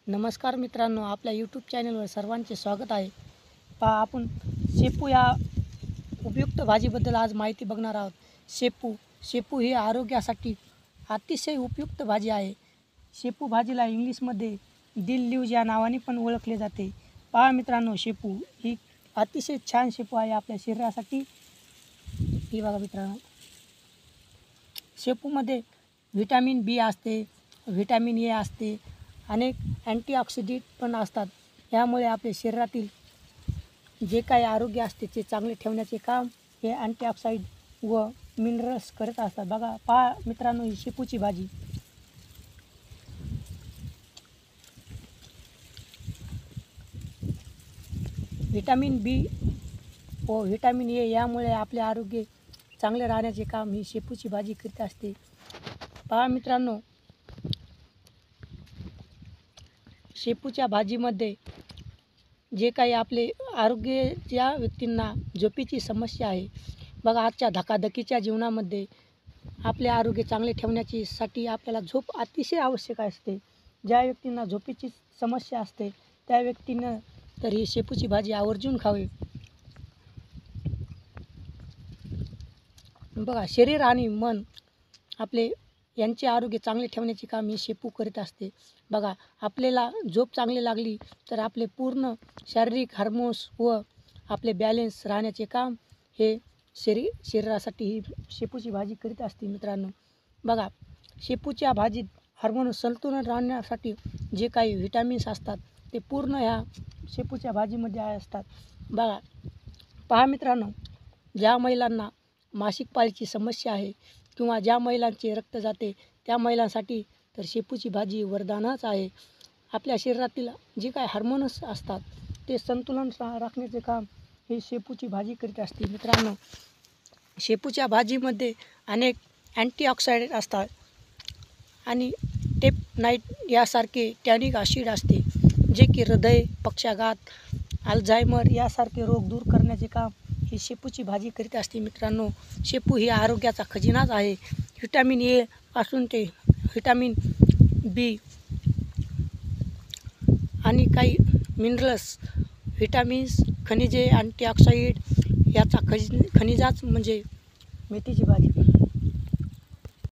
नमस्कार मित्रांनो, आपल्या यूट्यूब चॅनलवर सर्वांचे स्वागत आहे। पहा, आपण शेपू या उपयुक्त भाजीबद्दल आज माहिती बघणार आहोत। शेपू ही आरोग्यासाठी अतिशय उपयुक्त भाजी आहे। शेपू भाजीला इंग्लिशमध्ये दिल लीव्ज या नावाने पण ओळखले जाते। पहा मित्रांनो, शेपू ही अतिशय छान शेपू आहे आपल्या शरीरासाठी। ही बघा मित्रांनो, शेपूमध्ये व्हिटॅमिन बी असते, व्हिटॅमिन ए असते, अनेक अँटीऑक्सिडेंट पण असतात। यामुळे आपल्या शरीरातील जे काही आरोग्य असते ते चांगले ठेवण्याचे काम हे अँटीऑक्सिडेंट व मिनरल्स करत असतात। बघा, पहा मित्रांनो, ही शेपूची भाजी व्हिटॅमिन बी व व्हिटॅमिन ए यामुळे आपले आरोग्य चांगले राहण्याचे काम ही शेपूची भाजी करीत असते। पहा मित्रांनो, शेपूच्या भाजीमध्ये जे काही आपले आरोग्य, ज्या व्यक्तींना झोपेची समस्या आहे, बघा आजच्या धकाधकीच्या जीवनामध्ये आपले आरोग्य चांगले ठेवण्यासाठी आपल्याला झोप अतिशय आवश्यक असते। ज्या व्यक्तींना झोपेची समस्या असते त्या व्यक्तीनं तर ही शेपूची भाजी आवर्जून खावी। बघा, शरीर आणि मन आपले यांचे आरोग्य चांगले ठेवण्याचे काम ही शेपू करीत असते। बघा, आपल्याला झोप चांगली लागली तर आपले पूर्ण शारीरिक हार्मोन्स व आपले बॅलेन्स राहण्याचे काम हे शरीरासाठी ही शेपूची भाजी करीत असते। मित्रांनो, बघा, शेपूच्या भाजीत हार्मोन संतुलन राहण्यासाठी जे काही व्हिटॅमिन्स असतात ते पूर्ण ह्या शेपूच्या भाजीमध्ये असतात। बघा, पहा मित्रांनो, ज्या महिलांना मासिक पाळीची समस्या आहे किंवा ज्या महिलांचे रक्त जाते त्या महिलांसाठी तर शेपूची भाजी वरदानच आहे। आपल्या शरीरातील जे काही हार्मोन्स असतात ते संतुलन राखण्याचे काम हे शेपूची भाजी करीत असते। मित्रांनो, शेपूच्या भाजीमध्ये अनेक अँटीऑक्सिडंट असतात आणि टेपनाइट यासारखे टॅनिक ॲसिड असते, जे की हृदय, पक्षाघात, अल्झायमर यासारखे रोग दूर करण्याचे काम ही शेपूची भाजी करीत असते। मित्रांनो, शेपू ही आरोग्याचा खजिनाच आहे। व्हिटॅमिन ए पासून ते व्हिटॅमिन बी आणि काही मिनरल्स, व्हिटॅमिन्स, खनिजे, अँटीऑक्सिडंट याचा खनिजाच म्हणजे मेथीची भाजी।